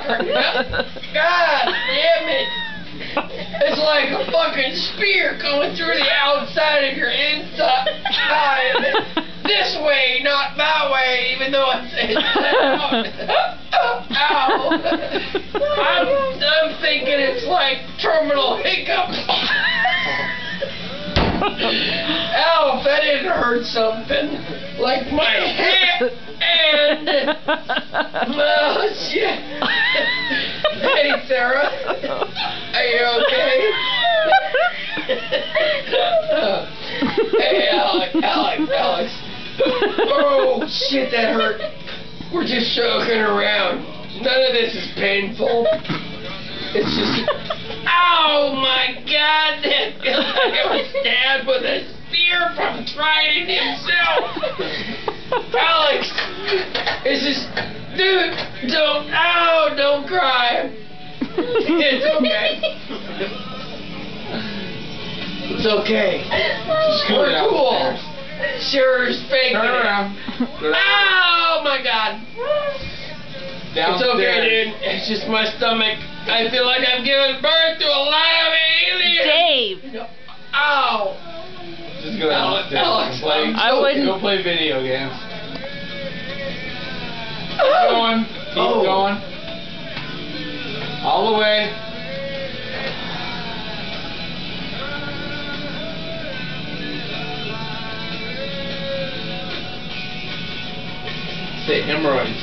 God damn it! It's like a fucking spear going through the outside of your inside. This way, not that way, even though I'm saying ow! I'm thinking it's like terminal hiccups. Ow, that didn't hurt something. Like my head and... Oh, shit. Hey, Sarah. Are you okay? Hey, Alex. Oh, shit, that hurt. We're just joking around. None of this is painful. It's just... Oh, my God. That feels like I was stabbed with a spear from Trident himself. Alex, it's just... Dude, don't cry. It's okay. It's okay. We're cool. Sure, faking it. Oh my God. It's okay, dude. It's just my stomach. I feel like I'm giving birth to a live alien. Dave. Ow. Just go downstairs. I wouldn't. Go play video games. Keep going. Keep going. All the way. Say hemorrhoids.